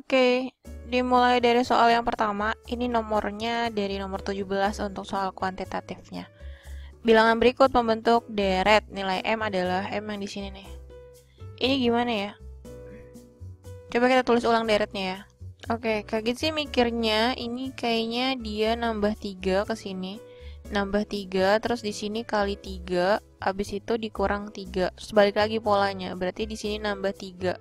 Oke, dimulai dari soal yang pertama. Ini nomornya dari nomor 17 untuk soal kuantitatifnya. Bilangan berikut membentuk deret. Nilai M adalah M yang di sini nih. Ini gimana ya? Coba kita tulis ulang deretnya ya. Oke, kaget sih mikirnya. Ini kayaknya dia nambah 3 ke sini. Nambah 3, terus di sini kali 3, habis itu dikurang 3. Terus balik lagi polanya. Berarti di sini nambah 3.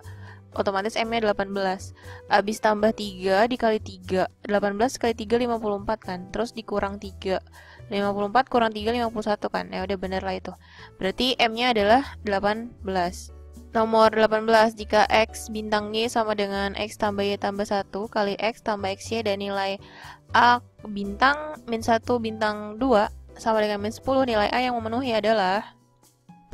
Otomatis M-nya 18. Habis tambah 3 dikali 3. 18 kali 3 54 kan. Terus dikurang 3. 54 kurang 3 51 kan. Ya udah bener lah itu. Berarti M-nya adalah 18. Nomor 18, jika X bintang Y sama dengan X tambah Y tambah 1 kali X tambah XY dan nilai A bintang min 1 bintang 2 sama dengan min 10, nilai A yang memenuhi adalah...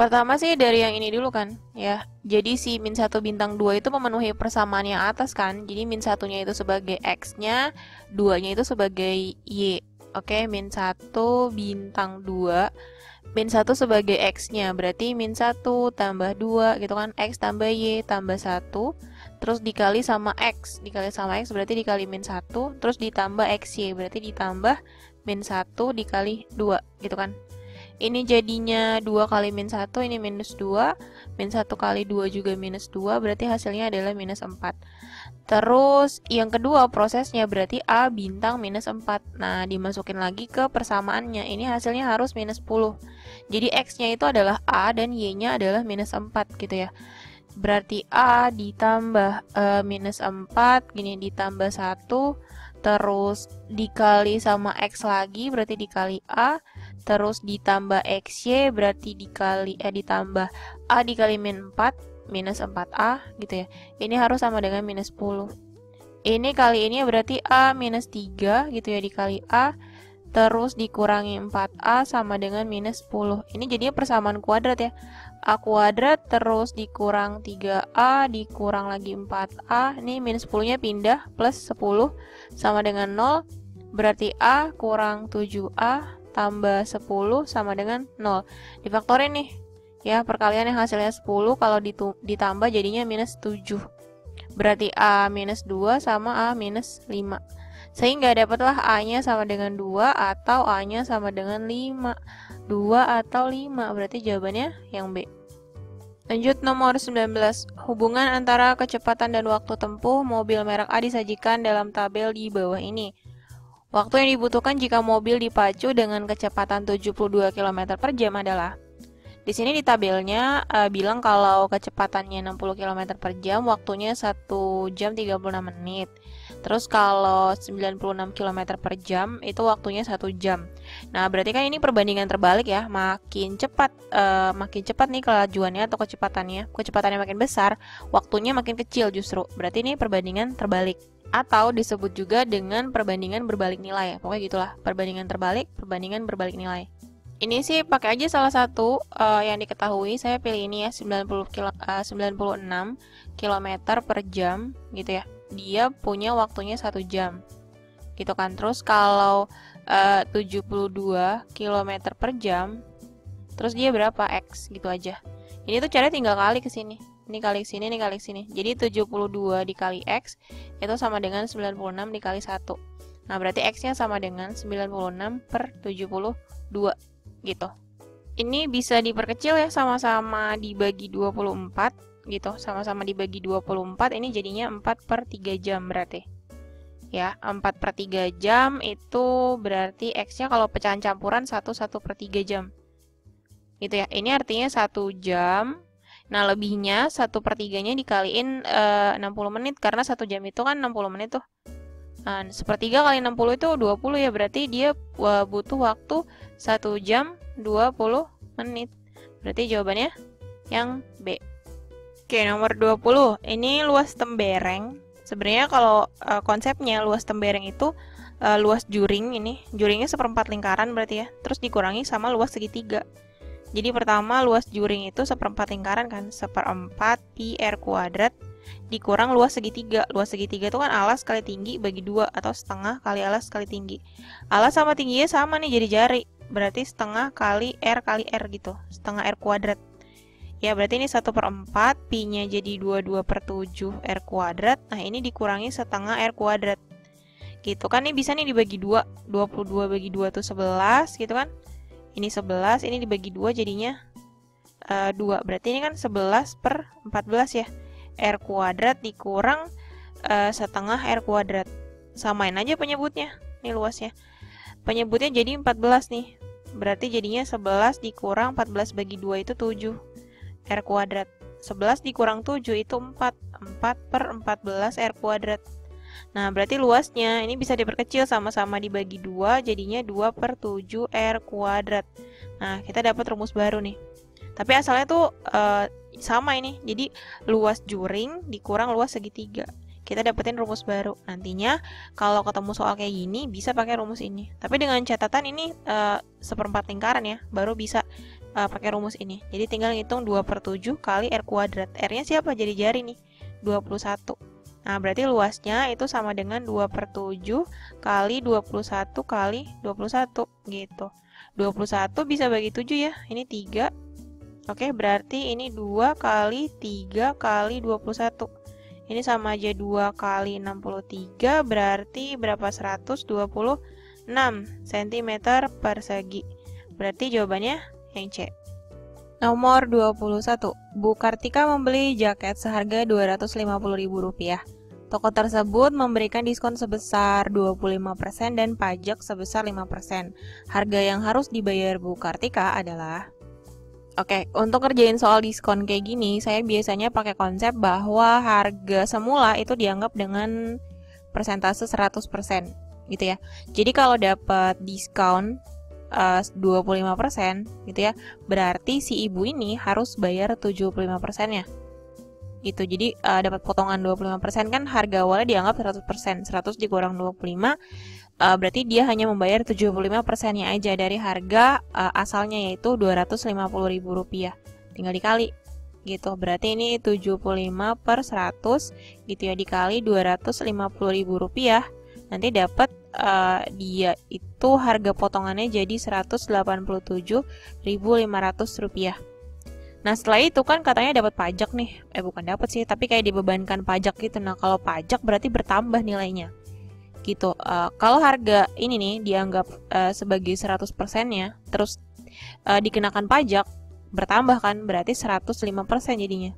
Pertama sih dari yang ini dulu kan, ya. Jadi si min 1 bintang 2 itu memenuhi persamaan yang atas kan. Jadi min 1-nya itu sebagai X-nya, 2-nya itu sebagai Y. Oke, min 1 bintang 2, min 1 sebagai X-nya. Berarti min 1 tambah 2 gitu kan. X tambah Y tambah 1. Terus dikali sama X. Dikali sama X berarti dikali min 1. Terus ditambah XY. Berarti ditambah min 1 dikali 2 gitu kan. Ini jadinya 2 kali min 1, ini minus 2. Min 1 kali 2 juga minus 2, berarti hasilnya adalah minus 4. Terus yang kedua prosesnya berarti A bintang minus 4. Nah, dimasukin lagi ke persamaannya. Ini hasilnya harus minus 10. Jadi X-nya itu adalah A dan Y-nya adalah minus 4 gitu ya. Berarti A ditambah minus 4, gini ditambah 1. Terus dikali sama X lagi, berarti dikali A. Terus ditambah XY, berarti ditambah A dikali min 4, minus 4A gitu ya. Ini harus sama dengan minus 10. Ini kali ini berarti A minus 3 gitu ya, dikali A. Terus dikurangi 4A sama dengan minus 10. Ini jadinya persamaan kuadrat ya. A kuadrat terus dikurang 3A dikurang lagi 4A. Ini minus 10-nya pindah plus 10 sama dengan 0. Berarti A kurang 7A tambah 10 sama dengan 0. Difaktorin nih. Ya, perkalian yang hasilnya 10 kalau ditambah jadinya minus 7. Berarti A minus 2 sama A minus 5. Sehingga dapatlah A-nya sama dengan 2 atau A-nya sama dengan 5. 2 atau 5, berarti jawabannya yang B. Lanjut nomor 19. Hubungan antara kecepatan dan waktu tempuh mobil merek A disajikan dalam tabel di bawah ini. Waktu yang dibutuhkan jika mobil dipacu dengan kecepatan 72 km per jam adalah... Di sini di tabelnya bilang kalau kecepatannya 60 km per jam, waktunya 1 jam 36 menit. Terus kalau 96 km per jam, itu waktunya 1 jam. Nah, berarti kan ini perbandingan terbalik ya. Makin cepat nih kelajuannya atau kecepatannya. Kecepatannya makin besar, waktunya makin kecil justru. Berarti ini perbandingan terbalik. Atau disebut juga dengan perbandingan berbalik nilai. Pokoknya gitulah, perbandingan terbalik, perbandingan berbalik nilai. Ini sih pakai aja salah satu yang diketahui. Saya pilih ini ya, 96 km per jam gitu ya. Dia punya waktunya 1 jam gitu kan. Terus kalau 72 km per jam, terus dia berapa X gitu aja. Ini tuh caranya tinggal kali ke sini. Ini kali ke sini, ini kali ke sini. Jadi 72 dikali X itu sama dengan 96 dikali 1. Nah, berarti X-nya sama dengan 96 per 72 gitu. Ini bisa diperkecil ya, sama-sama dibagi 24 gitu. Sama-sama dibagi 24, ini jadinya 4 per 3 jam berarti. Ya, 4 per 3 jam itu berarti X-nya kalau pecahan campuran 1 per 3 jam. Gitu ya. Ini artinya 1 jam. Nah, lebihnya 1 per 3-nya dikaliin 60 menit. Karena 1 jam itu kan 60 menit tuh. Nah, 1/3 kali 60 itu 20 ya. Berarti dia butuh waktu 1 jam 20 menit. Berarti jawabannya yang B. Oke, nomor 20. Ini luas tembereng. Sebenarnya kalau konsepnya luas tembereng itu luas juring ini. Juringnya 1/4 lingkaran berarti ya. Terus dikurangi sama luas segitiga. Jadi pertama luas juring itu 1/4 lingkaran kan. 1/4 pi r kuadrat dikurang luas segitiga. Luas segitiga itu kan alas kali tinggi bagi 2 atau setengah kali alas kali tinggi. Alas sama tingginya sama nih, jadi jari. Berarti setengah kali R gitu. Setengah R kuadrat. Ya, berarti ini 1/4, pi-nya jadi 22/7 R kuadrat. Nah, ini dikurangi setengah R kuadrat. Gitu kan, ini bisa nih dibagi 2. 22 bagi 2 tuh 11, gitu kan. Ini 11, ini dibagi 2 jadinya 2. Berarti ini kan 11/14 ya. R kuadrat dikurang setengah R kuadrat. Samain aja penyebutnya. Ini luasnya. Penyebutnya jadi 14 nih. Berarti jadinya 11 dikurang 14 bagi 2 itu 7 R kuadrat. 11 dikurang 7 itu 4. 4/14 R kuadrat. Nah, berarti luasnya ini bisa diperkecil, sama-sama dibagi 2, jadinya 2/7 R kuadrat. Nah, kita dapat rumus baru nih. Tapi asalnya tuh sama ini. Jadi, luas juring dikurang luas segitiga. Kita dapetin rumus baru. Nantinya kalau ketemu soal kayak gini bisa pakai rumus ini. Tapi dengan catatan ini 1/4 lingkaran ya, baru bisa pakai rumus ini. Jadi tinggal ngitung 2/7 kali R kuadrat. R-nya siapa? Jadi jari nih, 21. Nah, berarti luasnya itu sama dengan 2/7 kali 21 kali 21 gitu. 21 bisa bagi 7 ya. Ini 3. Oke, berarti ini 2 kali 3 kali 21. Ini sama aja 2 kali 63, berarti berapa? 126 cm persegi. Berarti jawabannya yang C. Nomor 21. Bu Kartika membeli jaket seharga Rp250.000. Toko tersebut memberikan diskon sebesar 25% dan pajak sebesar 5%. Harga yang harus dibayar Bu Kartika adalah... Oke, untuk kerjain soal diskon kayak gini, saya biasanya pakai konsep bahwa harga semula itu dianggap dengan persentase 100%, gitu ya. Jadi kalau dapat diskon 25%, gitu ya, berarti si ibu ini harus bayar 75%-nya. Gitu, jadi dapat potongan 25%, kan harga awalnya dianggap 100%, 100 dikurang 25, berarti dia hanya membayar 75%-nya aja dari harga asalnya, yaitu Rp250.000. Tinggal dikali gitu. Berarti ini 75/100 gitu ya, dikali Rp250.000. Nanti dapat dia itu harga potongannya jadi Rp187.500. Nah, setelah itu kan katanya dapat pajak nih. Bukan dapat sih, tapi kayak dibebankan pajak gitu. Nah, kalau pajak berarti bertambah nilainya. Gitu. Kalau harga ini nih dianggap sebagai 100%-nya, terus dikenakan pajak, bertambah kan, berarti 105% jadinya.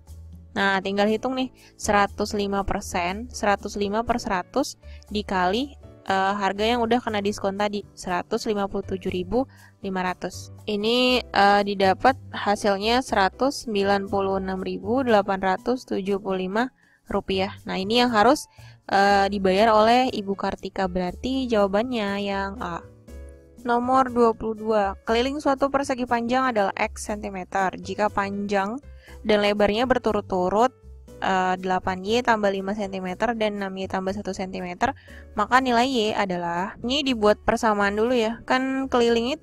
Nah, tinggal hitung nih, 105%, 105/100 dikali harga yang udah kena diskon tadi, 157.500. Ini didapat hasilnya Rp196.875. Nah, ini yang harus dibayar oleh Ibu Kartika, berarti jawabannya yang A. Nomor 22. Keliling suatu persegi panjang adalah X cm. Jika panjang dan lebarnya berturut-turut 8Y tambah 5 cm dan 6Y tambah 1 cm, maka nilai Y adalah... Ini dibuat persamaan dulu ya. Kan keliling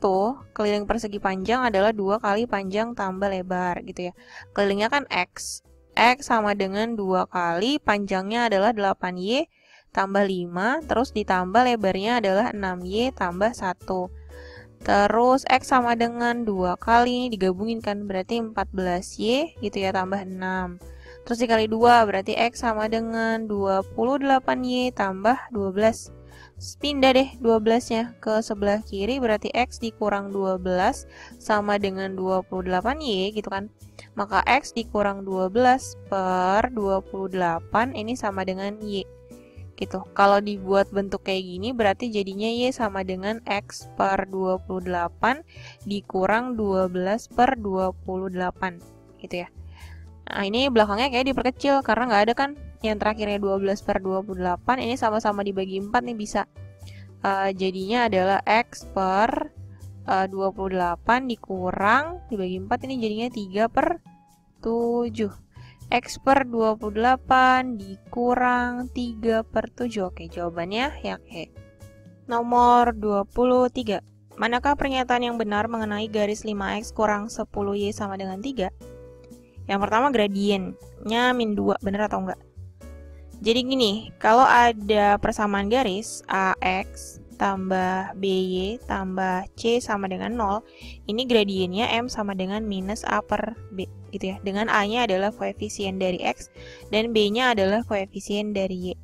persegi panjang adalah 2 kali panjang tambah lebar gitu ya. Kelilingnya kan X. X sama dengan 2 kali panjangnya adalah 8Y tambah 5, terus ditambah lebarnya adalah 6Y tambah 1. Terus X sama dengan 2 kali, ini digabungin kan, berarti 14Y gitu ya, tambah 6. Terus dikali 2, berarti X sama dengan 28Y tambah 12. Pindah deh 12-nya ke sebelah kiri, berarti X dikurang 12 sama dengan 28Y gitu kan. Maka X dikurang 12/28 ini sama dengan Y gitu. Kalau dibuat bentuk kayak gini berarti jadinya Y sama dengan X/28 dikurang 12/28 gitu ya. Nah, ini belakangnya kayak diperkecil karena nggak ada kan yang terakhirnya 12/28, ini sama-sama dibagi 4 nih bisa. Jadinya adalah X/28 dikurang dibagi 4, ini jadinya 3/7. X/28 dikurang 3/7. Oke, jawabannya yang E. Nomor 23. Manakah pernyataan yang benar mengenai garis 5X kurang 10Y sama dengan 3? Yang pertama, gradiennya -2, bener atau enggak? Jadi gini, kalau ada persamaan garis AX tambah BY tambah C sama dengan 0, ini gradiennya M sama dengan minus A per B. gitu ya. Dengan A-nya adalah koefisien dari X dan B-nya adalah koefisien dari Y.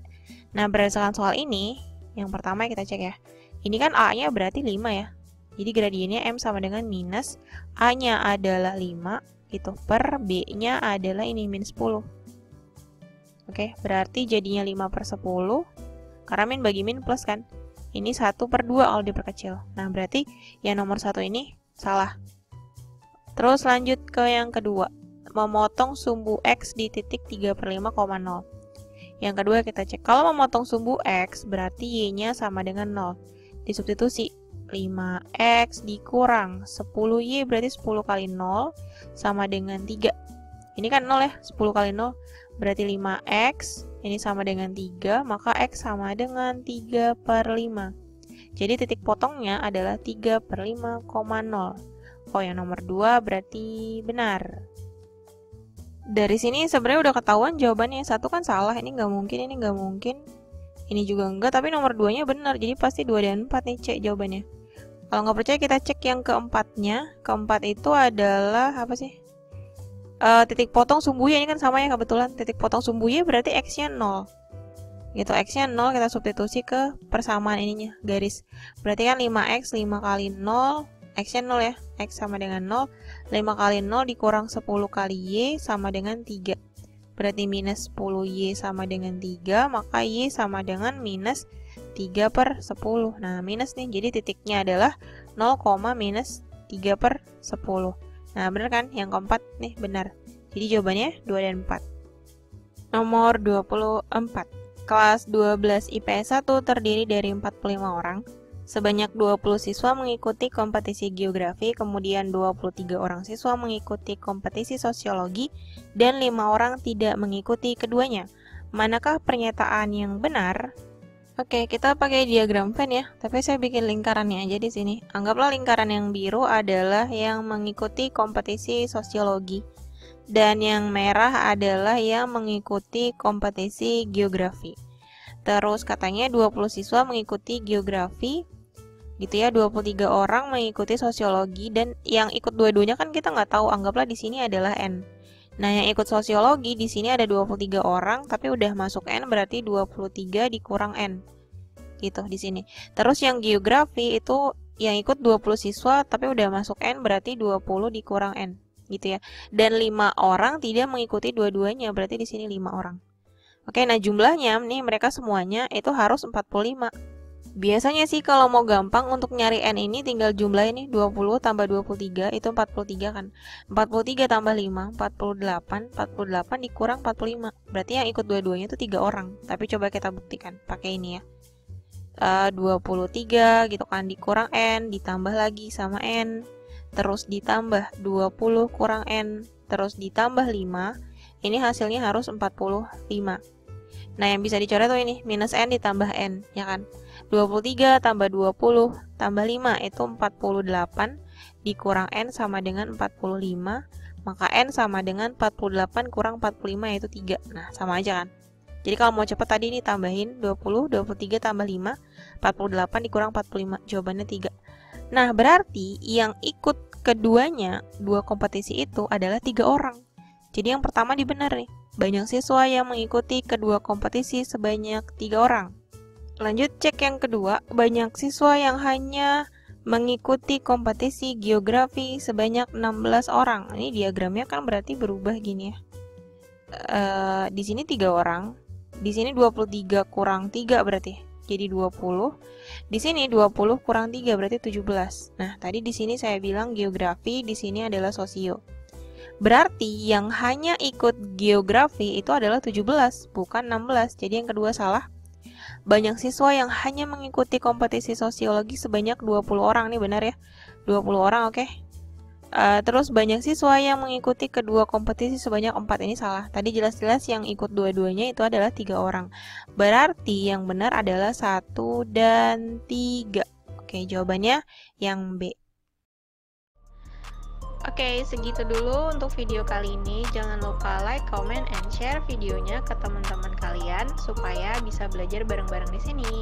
Nah, berdasarkan soal ini, yang pertama kita cek ya. Ini kan A-nya berarti 5 ya. Jadi gradiennya M sama dengan minus A-nya adalah 5 gitu per B-nya adalah ini minus 10. Oke, berarti jadinya 5/10 karena min bagi min plus kan. Ini 1/2 kalau diperkecil. Nah, berarti yang nomor 1 ini salah. Terus lanjut ke yang kedua, memotong sumbu X di titik 3/5,0. Yang kedua kita cek, kalau memotong sumbu X berarti Y-nya sama dengan 0. Disubstitusi, 5X dikurang 10Y berarti 10 kali 0 sama dengan 3. Ini kan 0 ya, 10 kali 0 berarti 5X, ini sama dengan 3, maka X sama dengan 3/5. Jadi titik potongnya adalah 3/5,0. Oh, yang nomor 2 berarti benar. Dari sini sebenarnya udah ketahuan jawabannya. Satu kan salah, ini nggak mungkin, ini nggak mungkin. Ini juga enggak, tapi nomor 2-nya benar. Jadi pasti 2 dan 4 nih, cek jawabannya. Kalau nggak percaya kita cek yang keempatnya. Keempat itu adalah apa sih? Titik potong sumbu Y, ini kan sama ya kebetulan. Titik potong sumbu Y berarti X-nya 0. Gitu, X-nya 0 kita substitusi ke persamaan ininya, garis. Berarti kan 5X, 5 kali 0, X-nya 0 ya, X sama dengan 0, 5 kali 0 dikurang 10 kali Y sama dengan 3. Berarti minus 10Y sama dengan 3, maka Y sama dengan minus 3/10. Nah, minus nih, jadi titiknya adalah 0, minus 3/10. Nah, benar kan? Yang keempat nih, benar. Jadi jawabannya 2 dan 4. Nomor 24. Kelas 12 IPS 1 terdiri dari 45 orang. Sebanyak 20 siswa mengikuti kompetisi geografi, kemudian 23 orang siswa mengikuti kompetisi sosiologi, dan 5 orang tidak mengikuti keduanya. Manakah pernyataan yang benar? Oke, kita pakai diagram Venn ya, tapi saya bikin lingkarannya aja di sini. Anggaplah lingkaran yang biru adalah yang mengikuti kompetisi sosiologi, dan yang merah adalah yang mengikuti kompetisi geografi. Terus katanya 20 siswa mengikuti geografi, gitu ya, 23 orang mengikuti sosiologi, dan yang ikut dua-duanya kan kita nggak tahu, anggaplah di sini adalah N. Nah, yang ikut sosiologi di sini ada 23 orang, tapi udah masuk N berarti 23 dikurang N. Gitu di sini. Terus yang geografi itu yang ikut 20 siswa, tapi udah masuk N berarti 20 dikurang N. Gitu ya. Dan 5 orang tidak mengikuti dua-duanya, berarti di sini 5 orang. Oke, nah jumlahnya nih mereka semuanya itu harus 45. Biasanya sih kalau mau gampang untuk nyari N ini tinggal jumlah ini 20 tambah 23 itu 43 kan. 43 tambah 5, 48, 48 dikurang 45. Berarti yang ikut dua-duanya itu 3 orang. Tapi coba kita buktikan pakai ini ya. 23 gitu kan dikurang N, ditambah lagi sama N. Terus ditambah 20 kurang N, terus ditambah 5. Ini hasilnya harus 45. Nah, yang bisa dicoret tuh ini, minus N ditambah N, ya kan? 23 tambah 20 tambah 5 itu 48, dikurang N sama dengan 45, maka N sama dengan 48 kurang 45 yaitu 3. Nah, sama aja kan? Jadi kalau mau cepat tadi ini tambahin 20, 23 tambah 5, 48 dikurang 45, jawabannya 3. Nah, berarti yang ikut keduanya, dua kompetisi itu adalah 3 orang. Jadi yang pertama dibenar nih, banyak siswa yang mengikuti kedua kompetisi sebanyak 3 orang. Lanjut cek yang kedua, banyak siswa yang hanya mengikuti kompetisi geografi sebanyak 16 orang. Ini diagramnya kan berarti berubah gini ya. Di sini 3 orang, di sini 23 kurang 3 berarti jadi 20. Di sini 20 kurang 3 berarti 17. Nah, tadi di sini saya bilang geografi, di sini adalah sosio. Berarti yang hanya ikut geografi itu adalah 17, bukan 16. Jadi yang kedua salah. Banyak siswa yang hanya mengikuti kompetisi sosiologi sebanyak 20 orang. Ini benar ya, 20 orang, oke. Terus banyak siswa yang mengikuti kedua kompetisi sebanyak 4. Ini salah. Tadi jelas-jelas yang ikut dua-duanya itu adalah 3 orang. Berarti yang benar adalah 1 dan 3. Oke, jawabannya yang B. Oke, segitu dulu untuk video kali ini. Jangan lupa like, comment, and share videonya ke teman-teman kalian supaya bisa belajar bareng-bareng di sini.